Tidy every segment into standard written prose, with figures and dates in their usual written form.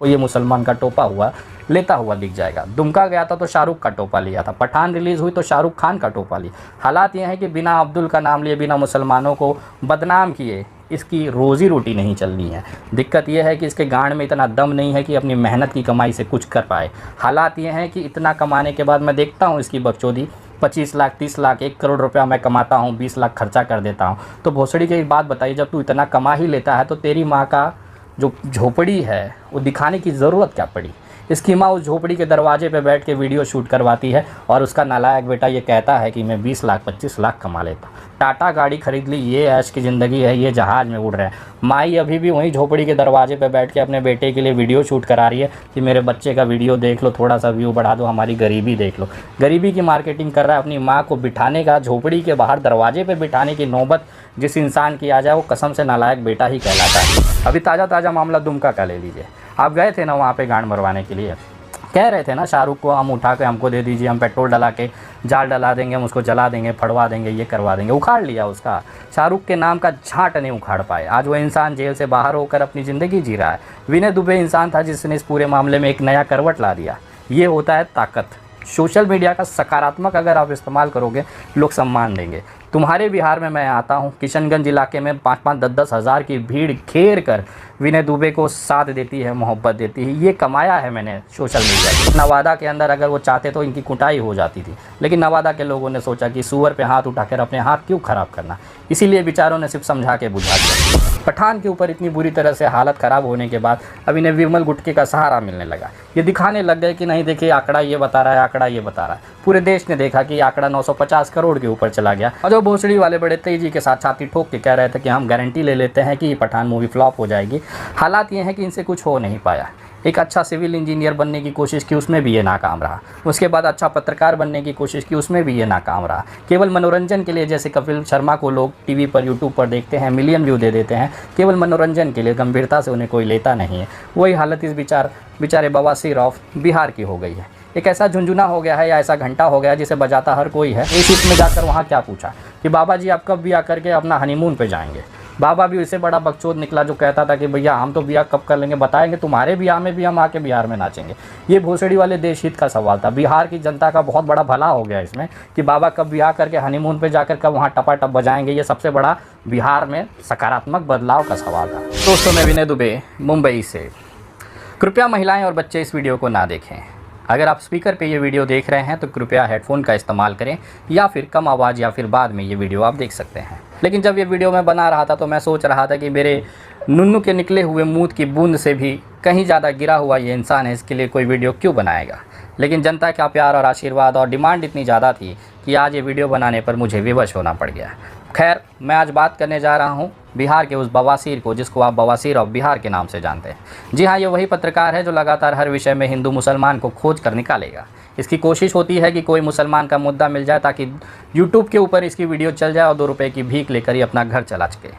कोई ये मुसलमान का टोपा हुआ लेता हुआ दिख जाएगा। दुमका गया था तो शाहरुख का टोपा लिया था, पठान रिलीज़ हुई तो शाहरुख खान का टोपा लिया। हालात ये हैं कि बिना अब्दुल का नाम लिए, बिना मुसलमानों को बदनाम किए इसकी रोज़ी रोटी नहीं चलनी है। दिक्कत यह है कि इसके गांड में इतना दम नहीं है कि अपनी मेहनत की कमाई से कुछ कर पाए। हालात ये हैं कि इतना कमाने के बाद मैं देखता हूँ इसकी बकचोदी, 25 लाख 30 लाख 1 करोड़ रुपया मैं कमाता हूँ, 20 लाख खर्चा कर देता हूँ। तो भोसड़ी की एक बात बताइए, जब तू इतना कमा ही लेता है तो तेरी माँ का जो झोपड़ी है वो दिखाने की ज़रूरत क्या पड़ी। इसकी माँ उस झोपड़ी के दरवाजे पे बैठ के वीडियो शूट करवाती है और उसका नालायक बेटा ये कहता है कि मैं 20 लाख 25 लाख कमा लेता। टाटा गाड़ी खरीद ली, ये ऐश की ज़िंदगी है, ये जहाज़ में उड़ रहे हैं। माई अभी भी वहीं झोपड़ी के दरवाजे पे बैठ के अपने बेटे के लिए वीडियो शूट करा रही है कि मेरे बच्चे का वीडियो देख लो, थोड़ा सा व्यू बढ़ा दो, हमारी गरीबी देख लो। गरीबी की मार्केटिंग कर रहा है। अपनी माँ को बिठाने का, झोपड़ी के बाहर दरवाजे पर बिठाने की नौबत जिस इंसान की आ जाए वो कसम से नालायक बेटा ही कहलाता है। अभी ताज़ा मामला दुमका का ले लीजिए। आप गए थे ना वहाँ पे गांड मरवाने के लिए, कह रहे थे ना शाहरुख को हम उठा के हमको दे दीजिए, हम पेट्रोल डला के जाल डला देंगे, हम उसको जला देंगे, फड़वा देंगे, ये करवा देंगे। उखाड़ लिया उसका। शाहरुख के नाम का झाट नहीं उखाड़ पाए। आज वो इंसान जेल से बाहर होकर अपनी ज़िंदगी जी रहा है। विनय दुबे इंसान था जिसने इस पूरे मामले में एक नया करवट ला दिया। ये होता है ताकत। सोशल मीडिया का सकारात्मक अगर आप इस्तेमाल करोगे, लोग सम्मान देंगे। तुम्हारे बिहार में मैं आता हूँ, किशनगंज इलाके में 5-5 10-10 हज़ार की भीड़ घेर कर विनय दुबे को साथ देती है, मोहब्बत देती है। ये कमाया है मैंने सोशल मीडिया से। नवादा के अंदर अगर वो चाहते तो इनकी कुटाई हो जाती थी, लेकिन नवादा के लोगों ने सोचा कि सूअर पे हाथ उठाकर अपने हाथ क्यों ख़राब करना, इसीलिए बेचारों ने सिर्फ समझा के बुझा दिया। पठान के ऊपर इतनी बुरी तरह से हालत ख़राब होने के बाद अब इन्हें विमल गुटके का सहारा मिलने लगा। ये दिखाने लग गए कि नहीं देखिए आंकड़ा ये बता रहा है, आंकड़ा ये बता रहा है। पूरे देश ने देखा कि आंकड़ा 950 करोड़ के ऊपर चला गया। और जो भोसड़ी वाले बड़े तेजी के साथ छाती ठोक के कह रहे थे कि हम गारंटी ले लेते हैं कि पठान मूवी फ्लॉप हो जाएगी। हालात ये हैं कि इनसे कुछ हो नहीं पाया। एक अच्छा सिविल इंजीनियर बनने की कोशिश की, उसमें भी ये नाकाम रहा। उसके बाद अच्छा पत्रकार बनने की कोशिश की, उसमें भी ये नाकाम रहा। केवल मनोरंजन के लिए, जैसे कपिल शर्मा को लोग टीवी पर, यूट्यूब पर देखते हैं, मिलियन व्यू दे देते हैं, केवल मनोरंजन के लिए, गंभीरता से उन्हें कोई लेता नहीं है। वही हालत इस बेचारे बवासीर ऑफ बिहार की हो गई है। एक ऐसा झुंझुना हो गया है या ऐसा घंटा हो गया जिसे बजाता हर कोई है। इस हित में जाकर वहाँ क्या पूछा कि बाबा जी आप कब ब्याह करके अपना हनीमून पे जाएंगे। बाबा भी उससे बड़ा बकचोद निकला जो कहता था कि भैया हम तो ब्याह कब कर लेंगे, बताएंगे तुम्हारे ब्याह में भी हम आके बिहार में नाचेंगे। ये भोसड़ी वाले देश हित का सवाल था। बिहार की जनता का बहुत बड़ा भला हो गया इसमें कि बाबा कब ब्याह करके हनीमून पे जाकर कब वहाँ टपाटप बजाएंगे। ये सबसे बड़ा बिहार में सकारात्मक बदलाव का सवाल था। दोस्तों, मैं विनय दुबे, मुंबई से। कृपया महिलाएं और बच्चे इस वीडियो को ना देखें। अगर आप स्पीकर पे ये वीडियो देख रहे हैं तो कृपया हेडफोन का इस्तेमाल करें, या फिर कम आवाज़, या फिर बाद में ये वीडियो आप देख सकते हैं। लेकिन जब ये वीडियो मैं बना रहा था तो मैं सोच रहा था कि मेरे नुन्नू के निकले हुए मूत की बूंद से भी कहीं ज़्यादा गिरा हुआ ये इंसान है, इसके लिए कोई वीडियो क्यों बनाएगा। लेकिन जनता का प्यार और आशीर्वाद और डिमांड इतनी ज़्यादा थी कि आज ये वीडियो बनाने पर मुझे विवश होना पड़ गया। खैर, मैं आज बात करने जा रहा हूँ बिहार के उस बवासीर को जिसको आप बवासीर ऑफ बिहार के नाम से जानते हैं। जी हाँ, ये वही पत्रकार है जो लगातार हर विषय में हिंदू मुसलमान को खोज कर निकालेगा। इसकी कोशिश होती है कि कोई मुसलमान का मुद्दा मिल जाए ताकि यूट्यूब के ऊपर इसकी वीडियो चल जाए और 2 रुपये की भीख लेकर ही अपना घर चला सके।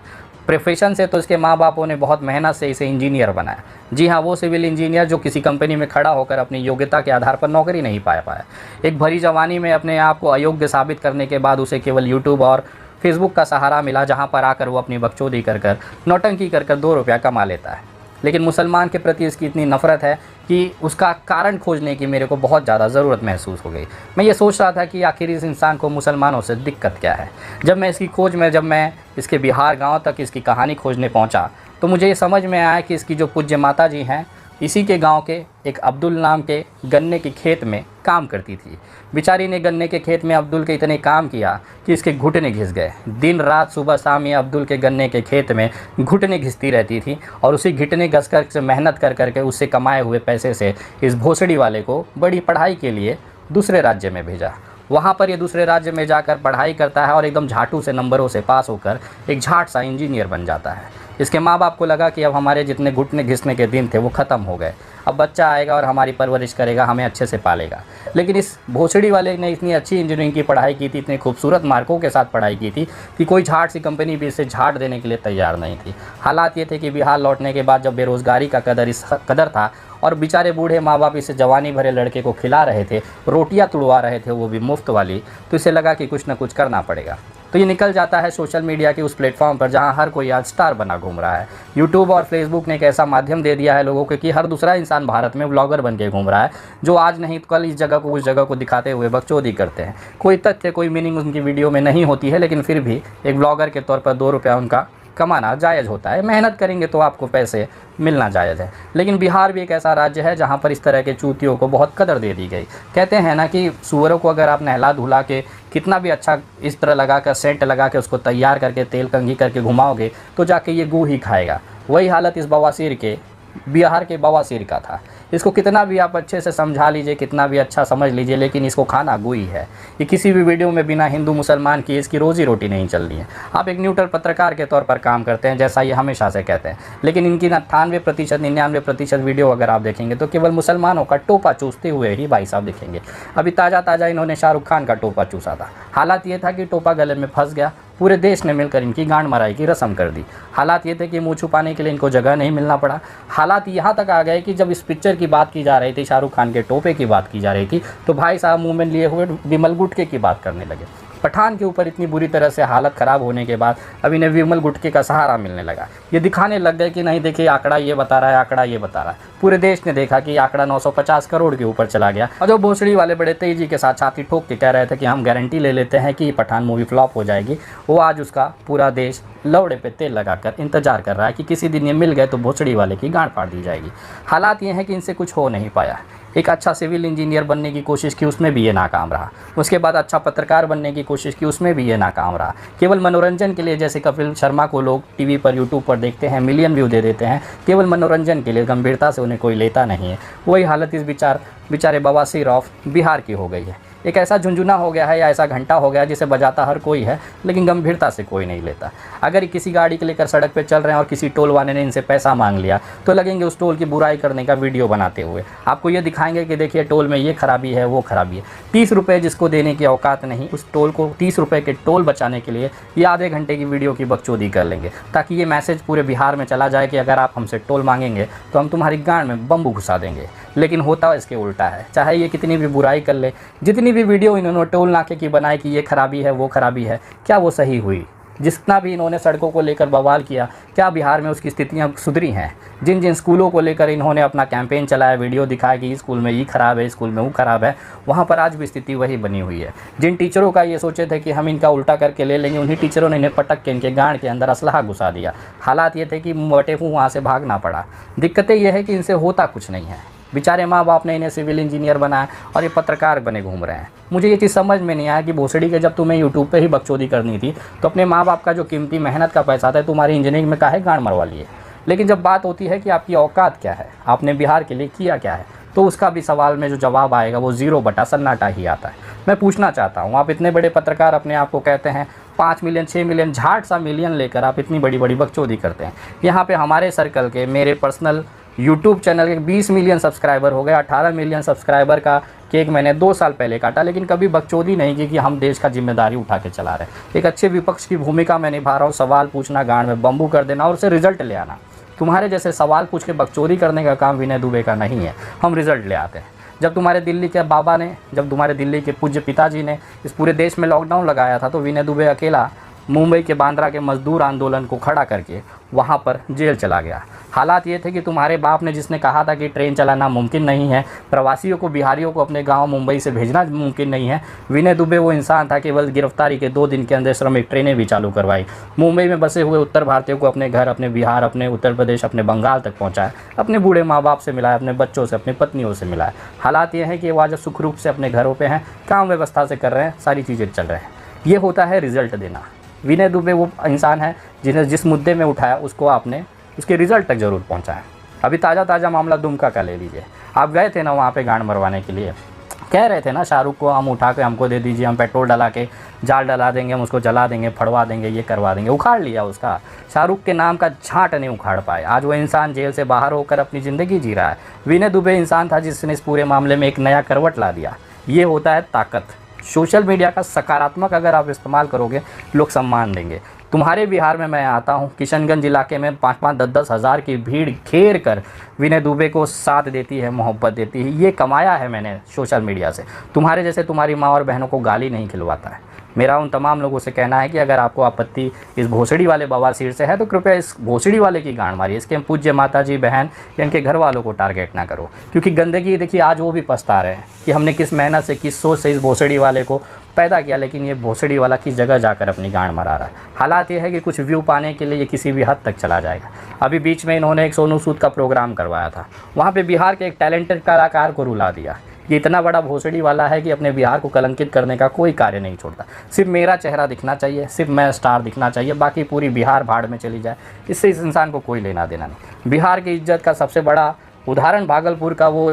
प्रोफेशन से तो इसके माँ बापों ने बहुत मेहनत से इसे इंजीनियर बनाया। जी हाँ, वो सिविल इंजीनियर जो किसी कंपनी में खड़ा होकर अपनी योग्यता के आधार पर नौकरी नहीं पाया। एक भरी जवानी में अपने आप को अयोग्य साबित करने के बाद उसे केवल यूट्यूब और फेसबुक का सहारा मिला, जहाँ पर आकर वो अपनी बकचोदी कर नौटंकी कर 2 रुपया कमा लेता है। लेकिन मुसलमान के प्रति इसकी इतनी नफ़रत है कि उसका कारण खोजने की मेरे को बहुत ज़्यादा ज़रूरत महसूस हो गई। मैं ये सोच रहा था कि आखिर इस इंसान को मुसलमानों से दिक्कत क्या है। जब मैं इसकी खोज में, जब मैं इसके बिहार गांव तक इसकी कहानी खोजने पहुंचा तो मुझे ये समझ में आया कि इसकी जो पूज्य माता जी हैं, इसी के गांव के एक अब्दुल नाम के गन्ने के खेत में काम करती थी। बेचारी ने गन्ने के खेत में अब्दुल के इतने काम किया कि इसके घुटने घिस गए। दिन रात सुबह शाम ये अब्दुल के गन्ने के खेत में घुटने घिसती रहती थी और उसी घुटने घस कर से मेहनत कर करके उससे कमाए हुए पैसे से इस भोसड़ी वाले को बड़ी पढ़ाई के लिए दूसरे राज्य में भेजा। वहाँ पर ये दूसरे राज्य में जाकर पढ़ाई करता है और एकदम झाटू से नंबरों से पास होकर एक झाट सा इंजीनियर बन जाता है। इसके माँ बाप को लगा कि अब हमारे जितने घुटने घिसने के दिन थे वो ख़त्म हो गए, अब बच्चा आएगा और हमारी परवरिश करेगा, हमें अच्छे से पालेगा। लेकिन इस भोसड़ी वाले ने इतनी अच्छी इंजीनियरिंग की पढ़ाई की थी, इतने खूबसूरत मार्कों के साथ पढ़ाई की थी कि कोई झाट सी कंपनी भी इसे झाट देने के लिए तैयार नहीं थी। हालात ये थे कि बिहार लौटने के बाद जब बेरोज़गारी का कदर था और बेचारे बूढ़े माँ बाप इसे जवानी भरे लड़के को खिला रहे थे, रोटियाँ तुड़वा रहे थे, वो भी मुफ्त वाली, तो इसे लगा कि कुछ ना कुछ करना पड़ेगा। तो ये निकल जाता है सोशल मीडिया के उस प्लेटफॉर्म पर जहाँ हर कोई आज स्टार बना घूम रहा है। यूट्यूब और फेसबुक ने एक ऐसा माध्यम दे दिया है लोगों को कि हर दूसरा इंसान भारत में व्लॉगर बन के घूम रहा है, जो आज नहीं तो कल इस जगह को उस जगह को दिखाते हुए बकचोदी करते हैं। कोई तथ्य कोई मीनिंग उनकी वीडियो में नहीं होती है, लेकिन फिर भी एक व्लॉगर के तौर पर 2 रुपया उनका कमाना जायज़ होता है। मेहनत करेंगे तो आपको पैसे मिलना जायज़ है। लेकिन बिहार भी एक ऐसा राज्य है जहाँ पर इस तरह के चूतियों को बहुत कदर दे दी गई। कहते हैं ना कि सूअरों को अगर आप नहला धुला के कितना भी अच्छा इस तरह लगा कर सेंट लगा के उसको तैयार करके तेल कंघी करके घुमाओगे तो जाके ये गू ही खाएगा। वही हालत इस बवासीर के बिहार के बवासीर का था। इसको कितना भी आप अच्छे से समझा लीजिए, कितना भी अच्छा समझ लीजिए, लेकिन इसको खाना गुई है। ये किसी भी वीडियो में बिना हिंदू मुसलमान की इसकी रोज़ी रोटी नहीं चल रही है। आप एक न्यूट्रल पत्रकार के तौर पर काम करते हैं, जैसा ये हमेशा से कहते हैं, लेकिन इनकी 98% 99% वीडियो अगर आप देखेंगे तो केवल मुसलमानों का टोपा चूसते हुए ही भाई साहब दिखेंगे। अभी ताज़ा इन्होंने शाहरुख खान का टोपा चूसा था। हालात ये था कि टोपा गले में फंस गया, पूरे देश ने मिलकर इनकी गांड मराई की रस्म कर दी। हालात ये थे कि मुंह छुपाने के लिए इनको जगह नहीं मिलना पड़ा। हालात यहाँ तक आ गए कि जब इस पिक्चर की बात की जा रही थी, शाहरुख खान के टोपे की बात की जा रही थी, तो भाई साहब मुंह में लिए हुए विमल गुटके की बात करने लगे। पठान के ऊपर इतनी बुरी तरह से हालत ख़राब होने के बाद अब इन्हें विमल गुटके का सहारा मिलने लगा। ये दिखाने लग गए कि नहीं देखिए आंकड़ा ये बता रहा है, आंकड़ा ये बता रहा है। पूरे देश ने देखा कि आंकड़ा 950 करोड़ के ऊपर चला गया। और जो भोसड़ी वाले बड़े तेजी के साथ छाती ठोक के कह रहे थे कि हम गारंटी ले लेते हैं कि पठान मूवी फ्लॉप हो जाएगी, वो आज उसका पूरा देश लौड़े पे तेल लगाकर इंतजार कर रहा है कि किसी दिन ये मिल गए तो भोसड़ी वाले की गांड फाड़ दी जाएगी। हालात ये हैं कि इनसे कुछ हो नहीं पाया। एक अच्छा सिविल इंजीनियर बनने की कोशिश की, उसमें भी ये नाकाम रहा। उसके बाद अच्छा पत्रकार बनने की कोशिश की, उसमें भी ये नाकाम रहा। केवल मनोरंजन के लिए, जैसे कपिल शर्मा को लोग टीवी पर यूट्यूब पर देखते हैं, मिलियन व्यू दे देते हैं, केवल मनोरंजन के लिए, गंभीरता से उन्हें कोई लेता नहीं है। वही हालत इस बेचारे बवासीर ऑफ बिहार की हो गई है। एक ऐसा झुंझुना हो गया है या ऐसा घंटा हो गया जिसे बजाता हर कोई है, लेकिन गंभीरता से कोई नहीं लेता। अगर किसी गाड़ी के लेकर सड़क पे चल रहे हैं और किसी टोल वाले ने इनसे पैसा मांग लिया तो लगेंगे उस टोल की बुराई करने का वीडियो बनाते हुए। आपको ये दिखाएंगे कि देखिए टोल में ये खराबी है, वो खराबी है। 30 रुपये जिसको देने की औकात नहीं, उस टोल को 30 रुपये के टोल बचाने के लिए ये आधे घंटे की वीडियो की बकचोदी कर लेंगे, ताकि ये मैसेज पूरे बिहार में चला जाए कि अगर आप हमसे टोल मांगेंगे तो हम तुम्हारी गांड में बम्बू घुसा देंगे। लेकिन होता इसके उल्टा है। चाहे ये कितनी भी बुराई कर ले, जितनी भी वीडियो इन्होंने टोल नाके की बनाई कि ये खराबी है, वो खराबी है, क्या वो सही हुई? जितना भी इन्होंने सड़कों को लेकर बवाल किया, क्या बिहार में उसकी स्थितियां सुधरी हैं? जिन जिन स्कूलों को लेकर इन्होंने अपना कैंपेन चलाया, वीडियो दिखाया कि इस स्कूल में ये ख़राब है, इस स्कूल में वो ख़राब है, वहाँ पर आज भी स्थिति वही बनी हुई है। जिन टीचरों का ये सोचे थे कि हम इनका उल्टा करके ले लेंगे, उन्हीं टीचरों ने इन्हें पटक के इनके गांड के अंदर असलहा घुसा दिया। हालात ये थे कि बटेफू वहाँ से भागना पड़ा। दिक्कतें ये है कि इनसे होता कुछ नहीं है। बेचारे माँ बाप ने इन्हें सिविल इंजीनियर बनाया और ये पत्रकार बने घूम रहे हैं। मुझे ये चीज़ समझ में नहीं आया कि भोसड़ी के जब तुम्हें यूट्यूब पे ही बकचोदी करनी थी तो अपने माँ बाप का जो कीमती मेहनत का पैसा था तुम्हारी इंजीनियरिंग में काहे गांड मरवा लिए। लेकिन जब बात होती है कि आपकी औकात क्या है, आपने बिहार के लिए किया क्या है, तो उसका भी सवाल में जो जवाब आएगा वो ज़ीरो बटा सन्नाटा ही आता है। मैं पूछना चाहता हूँ, आप इतने बड़े पत्रकार अपने आप को कहते हैं, 5 मिलियन 6 मिलियन झाट सा मिलियन लेकर आप इतनी बड़ी बड़ी बकचोदी करते हैं। यहाँ पे हमारे सर्कल के, मेरे पर्सनल यूट्यूब चैनल के 20 मिलियन सब्सक्राइबर हो गए। 18 मिलियन सब्सक्राइबर का केक मैंने 2 साल पहले काटा, लेकिन कभी बकचोदी नहीं की कि हम देश का जिम्मेदारी उठा के चला रहे हैं। एक अच्छे विपक्ष की भूमिका मैं निभा रहा हूँ, सवाल पूछना, गांड में बम्बू कर देना और उसे रिजल्ट ले आना। तुम्हारे जैसे सवाल पूछ के बकचोदी करने का काम विनय दुबे का नहीं है, हम रिजल्ट ले आते हैं। जब तुम्हारे दिल्ली के बाबा ने, जब तुम्हारे दिल्ली के पूज्य पिताजी ने इस पूरे देश में लॉकडाउन लगाया था तो विनय दुबे अकेला मुंबई के बांद्रा के मजदूर आंदोलन को खड़ा करके वहाँ पर जेल चला गया। हालात ये थे कि तुम्हारे बाप ने, जिसने कहा था कि ट्रेन चलाना मुमकिन नहीं है, प्रवासियों को, बिहारियों को अपने गांव मुंबई से भेजना मुमकिन नहीं है, विनय दुबे वो इंसान था केवल गिरफ्तारी के 2 दिन के अंदर श्रमिक ट्रेनें भी चालू करवाई, मुंबई में बसे हुए उत्तर भारतीयों को अपने घर, अपने बिहार, अपने उत्तर प्रदेश, अपने बंगाल तक पहुँचाया, अपने बूढ़े माँ बाप से मिलाया, अपने बच्चों से, अपनी पत्नियों से मिलाया। हालात ये हैं कि वो आज सुख रूप से अपने घरों पर हैं, काम व्यवस्था से कर रहे हैं, सारी चीज़ें चल रहे हैं। ये होता है रिजल्ट देना। विनय दुबे वो इंसान है जिन्हें जिस मुद्दे में उठाया उसको आपने उसके रिजल्ट तक ज़रूर पहुंचाया। अभी ताज़ा मामला दुमका का ले लीजिए। आप गए थे ना वहाँ पे गांड मरवाने के लिए, कह रहे थे ना शाहरुख को हम उठा के हमको दे दीजिए, हम पेट्रोल डला के जाल डला देंगे, हम उसको जला देंगे, फड़वा देंगे, ये करवा देंगे। उखाड़ लिया उसका। शाहरुख के नाम का झाट नहीं उखाड़ पाए। आज वो इंसान जेल से बाहर होकर अपनी ज़िंदगी जी रहा है। विनय दुबे इंसान था जिसने इस पूरे मामले में एक नया करवट ला दिया। ये होता है ताकत। सोशल मीडिया का सकारात्मक अगर आप इस्तेमाल करोगे, लोग सम्मान देंगे। तुम्हारे बिहार में मैं आता हूँ, किशनगंज इलाके में 5-5, 10-10 हज़ार की भीड़ घेर कर विनय दुबे को साथ देती है, मोहब्बत देती है। ये कमाया है मैंने सोशल मीडिया से। तुम्हारे जैसे तुम्हारी माँ और बहनों को गाली नहीं खिलवाता है। मेरा उन तमाम लोगों से कहना है कि अगर आपको आपत्ति इस भोसड़ी वाले बवासीर से है तो कृपया इस भोसड़ी वाले की गांड मारिए, इसके पूज्य माता जी बहन या इनके घर वालों को टारगेट ना करो। क्योंकि गंदगी देखिए आज वो भी पछता रहे हैं कि हमने किस मेहनत से किस सोच से इस भोसड़ी वाले को पैदा किया, लेकिन ये भोसड़ी वाला किस जगह जाकर अपनी गांड मरा रहा है। हालात ये है कि कुछ व्यू पाने के लिए ये किसी भी हद तक चला जाएगा। अभी बीच में इन्होंने एक सोनू सूद का प्रोग्राम करवाया था, वहाँ पे बिहार के एक टैलेंटेड कलाकार को रुला दिया। ये इतना बड़ा भोसड़ी वाला है कि अपने बिहार को कलंकित करने का कोई कार्य नहीं छोड़ता। सिर्फ मेरा चेहरा दिखना चाहिए, सिर्फ मैं स्टार दिखना चाहिए, बाकी पूरी बिहार भाड़ में चली जाए, इससे इस इंसान को कोई लेना देना नहीं। बिहार की इज्जत का सबसे बड़ा उदाहरण भागलपुर का वो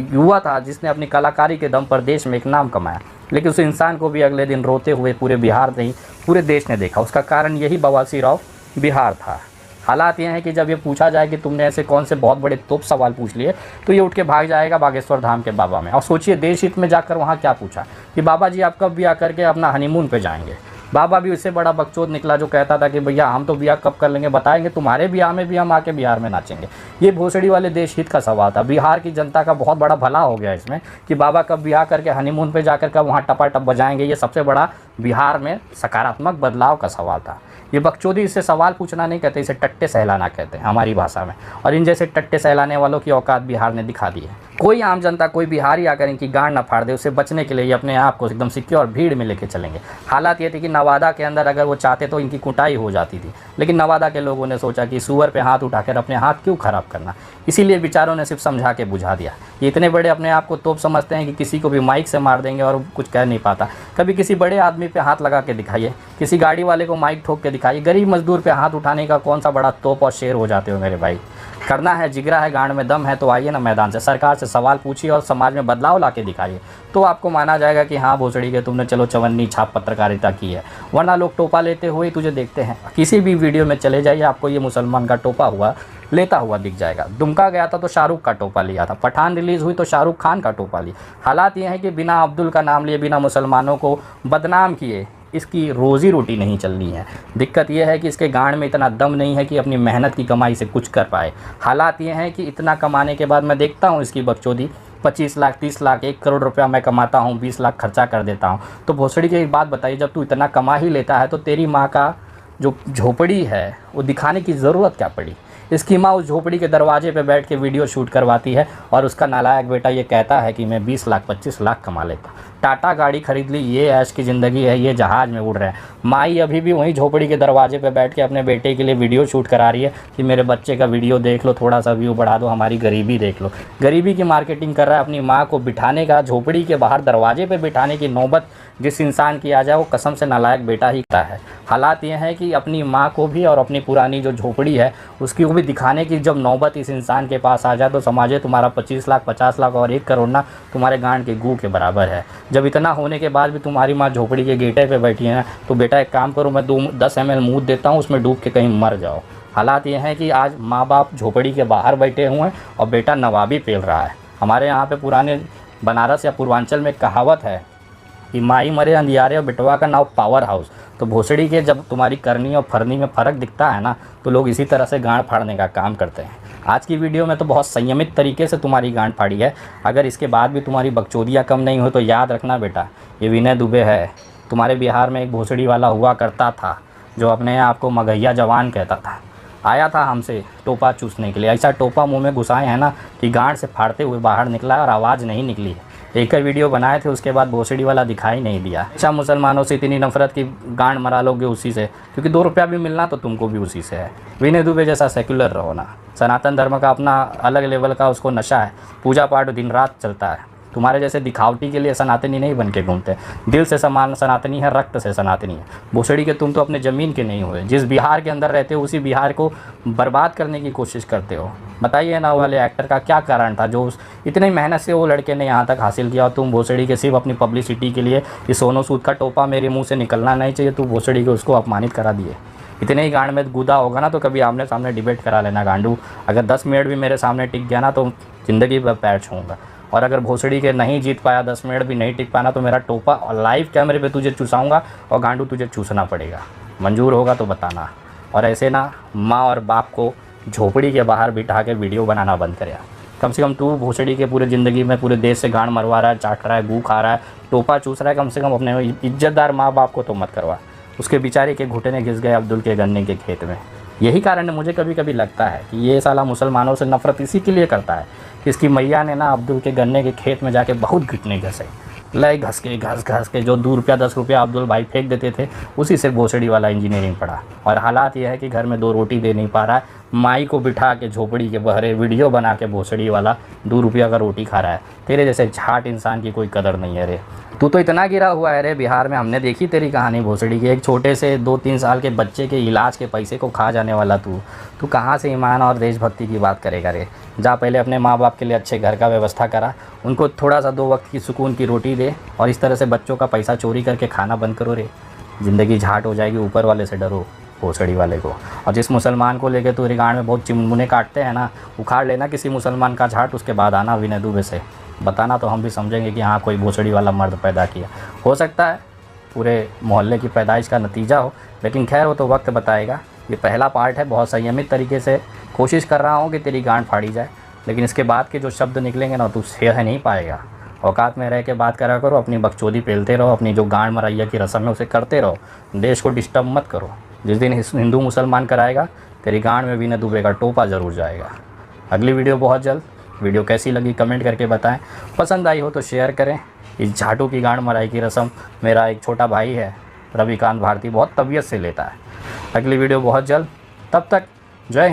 युवा था जिसने अपनी कलाकारी के दम पर देश में एक नाम कमाया, लेकिन उस इंसान को भी अगले दिन रोते हुए पूरे बिहार नहीं पूरे देश ने देखा। उसका कारण यही बवासीर ऑफ बिहार था। हालात ये हैं कि जब ये पूछा जाए कि तुमने ऐसे कौन से बहुत बड़े तोप सवाल पूछ लिए, तो ये उठ के भाग जाएगा बागेश्वर धाम के बाबा में। और सोचिए देश हित में जाकर वहाँ क्या पूछा कि बाबा जी आप कब ब्याह करके अपना हनीमून पे जाएंगे। बाबा भी उससे बड़ा बकचोद निकला जो कहता था कि भैया हम तो ब्याह कब कर लेंगे, बताएंगे तुम्हारे ब्याह में भी हम आके बिहार में नाचेंगे। ये भोसड़ी वाले देश हित का सवाल था। बिहार की जनता का बहुत बड़ा भला हो गया इसमें कि बाबा कब ब्याह करके हनीमून पे जाकर कब वहाँ टपाटप बजाएंगे। ये सबसे बड़ा बिहार में सकारात्मक बदलाव का सवाल था। ये बकचोदी इससे सवाल पूछना नहीं कहते, इसे टट्टे सहलाना कहते हैं हमारी भाषा में। और इन जैसे टट्टे सहलाने वालों की औकात बिहार ने दिखा दी है। कोई आम जनता, कोई बिहारी आकर इनकी गांड न फाड़ दे, उससे बचने के लिए ये अपने आप को एकदम सिक्योर भीड़ में लेके चलेंगे। हालात ये थी कि नवादा के अंदर अगर वो चाहते तो इनकी कुटाई हो जाती थी, लेकिन नवादा के लोगों ने सोचा कि सुअर पे हाथ उठाकर अपने हाथ क्यों खराब करना, इसीलिए विचारों ने सिर्फ समझा के बुझा दिया। ये इतने बड़े अपने आप को तोप समझते हैं कि किसी को भी माइक से मार देंगे और कुछ कह नहीं पाता। कभी किसी बड़े आदमी पे हाथ लगा के दिखाइए, किसी गाड़ी वाले को माइक ठोक के दिखाइए, गरीब मजदूर पे हाथ उठाने का कौन सा बड़ा तोप और शेर हो जाते हो मेरे भाई। करना है, जिगरा है, गांड में दम है तो आइए ना मैदान से, सरकार से सवाल पूछिए और समाज में बदलाव ला के दिखाइए, तो आपको माना जाएगा कि हाँ भोसड़ी के तुमने चलो चवन्नी छाप पत्रकारिता की है। वरना लोग टोपा लेते हुए तुझे देखते हैं। किसी भी वीडियो में चले जाइए, आपको ये मुसलमान का टोपा हुआ लेता हुआ दिख जाएगा। दुमका गया था तो शाहरुख का टोपा लिया था, पठान रिलीज़ हुई तो शाहरुख खान का टोपा लिया। हालात ये हैं कि बिना अब्दुल का नाम लिए, बिना मुसलमानों को बदनाम किए इसकी रोज़ी रोटी नहीं चल रही है। दिक्कत यह है कि इसके गांड में इतना दम नहीं है कि अपनी मेहनत की कमाई से कुछ कर पाए। हालात ये हैं कि इतना कमाने के बाद मैं देखता हूँ इसकी बकचोदी, 25 लाख 30 लाख 1 करोड़ रुपया मैं कमाता हूँ, 20 लाख खर्चा कर देता हूँ। तो भोसड़ी की एक बात बताइए, जब तू इतना कमा ही लेता है तो तेरी माँ का जो झोपड़ी है वो दिखाने की ज़रूरत क्या पड़ी। इसकी माँ उस झोपड़ी के दरवाजे पे बैठ के वीडियो शूट करवाती है और उसका नालायक बेटा ये कहता है कि मैं 20 लाख 25 लाख कमा लेता। टाटा गाड़ी खरीद ली, ये ऐश की ज़िंदगी है, ये जहाज़ में उड़ रहे हैं। माई अभी भी वहीं झोपड़ी के दरवाजे पे बैठ के अपने बेटे के लिए वीडियो शूट करा रही है कि मेरे बच्चे का वीडियो देख लो, थोड़ा सा व्यू बढ़ा दो, हमारी गरीबी देख लो। गरीबी की मार्केटिंग कर रहा है। अपनी माँ को बिठाने का, झोपड़ी के बाहर दरवाजे पर बिठाने की नौबत जिस इंसान की आ जाए वो कसम से नालायक बेटा ही करता है। हालात ये हैं कि अपनी माँ को भी और अपनी पुरानी जो झोपड़ी है उसकी को भी दिखाने की जब नौबत इस इंसान के पास आ जाए तो समझे तुम्हारा 25 लाख 50 लाख और 1 करोड़ ना तुम्हारे गांड के गू के बराबर है। जब इतना होने के बाद भी तुम्हारी माँ झोपड़ी के गेटे पे बैठी है ना, तो बेटा एक काम करो, मैं 10 ml मूत देता हूँ, उसमें डूब के कहीं मर जाओ। हालात ये हैं कि आज माँ बाप झोपड़ी के बाहर बैठे हुए हैं और बेटा नवाबी पेल रहा है। हमारे यहाँ पे पुराने बनारस या पूर्वांचल में कहावत है कि माई मरे अंधियारे और बेटवा का नाव पावर हाउस। तो भोसड़ी के जब तुम्हारी करनी और फरनी में फ़र्क दिखता है ना, तो लोग इसी तरह से गांड फाड़ने का काम करते हैं। आज की वीडियो में तो बहुत संयमित तरीके से तुम्हारी गांड फाड़ी है। अगर इसके बाद भी तुम्हारी बकचोदियाँ कम नहीं हो तो याद रखना बेटा, ये विनय दुबे है। तुम्हारे बिहार में एक भोसड़ी वाला हुआ करता था जो अपने आप को मगहिया जवान कहता था। आया था हमसे टोपा चूसने के लिए, ऐसा टोपा मुंह में घुसाए हैं ना कि गांड से फाड़ते हुए बाहर निकला और आवाज़ नहीं निकली है। एक ही वीडियो बनाए थे, उसके बाद भोसड़ी वाला दिखाई नहीं दिया। अच्छा, मुसलमानों से इतनी नफरत की गांड मरा लोगे उसी से, क्योंकि 2 रुपया भी मिलना तो तुमको भी उसी से है। विनय दुबे जैसा सेक्युलर रहो ना। सनातन धर्म का अपना अलग लेवल का उसको नशा है, पूजा पाठ दिन रात चलता है। तुम्हारे जैसे दिखावटी के लिए सनातनी नहीं बन के घूमते। दिल से समान सनातनी है, रक्त से सनातनी है। भोसड़ी के तुम तो अपने ज़मीन के नहीं हुए। जिस बिहार के अंदर रहते हो उसी बिहार को बर्बाद करने की कोशिश करते हो। बताइए ना वाले एक्टर का क्या कारण था जो इतनी मेहनत से वो लड़के ने यहाँ तक हासिल किया, और तुम भोसड़ी के सिर्फ अपनी पब्लिसिटी के लिए कि सोनू सूद का टोपा मेरे मुँह से निकलना नहीं चाहिए, तू भोसड़ी के उसको अपमानित करा दिए। इतने ही गांड में गुदा होगा ना तो कभी आमने सामने डिबेट करा लेना गांडू। अगर 10 मिनट भी मेरे सामने टिक गया ना तो ज़िंदगी भर पैर छूँगा। और अगर भोसड़ी के नहीं जीत पाया, 10 मिनट भी नहीं टिक पाना, तो मेरा टोपा और लाइव कैमरे पे तुझे चूसाऊँगा और गांडू तुझे चूसना पड़ेगा। मंजूर होगा तो बताना। और ऐसे ना माँ और बाप को झोपड़ी के बाहर बिठा के वीडियो बनाना बंद करे। कम से कम तू भोसड़ी के पूरे ज़िंदगी में पूरे देश से गांड मरवा रहा है, चाट रहा है, गू खा रहा है, टोपा चूस रहा है, कम से कम अपने इज्जतदार माँ बाप को तो मत करवा। उसके बेचारे के घुटने घिस गए अब्दुल के गन्ने के खेत में। यही कारण है, मुझे कभी कभी लगता है कि ये साला मुसलमानों से नफ़रत इसी के लिए करता है कि इसकी मैया ने ना अब्दुल के गन्ने के खेत में जाके बहुत घुटने घसे, लय घस के जो 2 रुपया 10 रुपया अब्दुल भाई फेंक देते थे, उसी से भोसड़ी वाला इंजीनियरिंग पढ़ा। और हालात ये है कि घर में 2 रोटी दे नहीं पा रहा है, माई को बिठा के झोपड़ी के बहरे वीडियो बना के भोसड़ी वाला 2 रुपया का रोटी खा रहा है। तेरे जैसे झाट इंसान की कोई कदर नहीं है रे। तू तो इतना गिरा हुआ है रे बिहार में, हमने देखी तेरी कहानी भोसड़ी की। एक छोटे से 2-3 साल के बच्चे के इलाज के पैसे को खा जाने वाला तू कहाँ से ईमान और देशभक्ति की बात करेगा रे। जा पहले अपने माँ बाप के लिए अच्छे घर का व्यवस्था करा, उनको थोड़ा सा 2 वक्त की सुकून की रोटी दे, और इस तरह से बच्चों का पैसा चोरी करके खाना बंद करो रे। ज़िंदगी झाट हो जाएगी, ऊपर वाले से डरो, भोसड़ी वाले को। और जिस मुसलमान को लेके तू रिगांड में बहुत चिममुने काटते हैं ना, उखाड़ लेना किसी मुसलमान का झाट, उसके बाद आना विनय दुबे से बताना, तो हम भी समझेंगे कि हाँ कोई भोसड़ी वाला मर्द पैदा किया। हो सकता है पूरे मोहल्ले की पैदाइश का नतीजा हो, लेकिन खैर वो तो वक्त बताएगा। ये पहला पार्ट है, बहुत संयमित तरीके से कोशिश कर रहा हूँ कि तेरी गांड फाड़ी जाए, लेकिन इसके बाद के जो शब्द निकलेंगे ना तू सह नहीं पाएगा। औकात में रह के बात करा करो, अपनी बकचोदी पेलते रहो, अपनी जो गांड मरैया की रस्म है उसे करते रहो, देश को डिस्टर्ब मत करो। जिस दिन हिंदू मुसलमान कराएगा तेरी गांड में विनय दुबे का टोपा ज़रूर जाएगा। अगली वीडियो बहुत जल्द। वीडियो कैसी लगी कमेंट करके बताएं, पसंद आई हो तो शेयर करें। इस झाटू की गांड मराई की रस्म मेरा एक छोटा भाई है रविकांत भारती बहुत तबीयत से लेता है। अगली वीडियो बहुत जल्द, तब तक जय हिंद।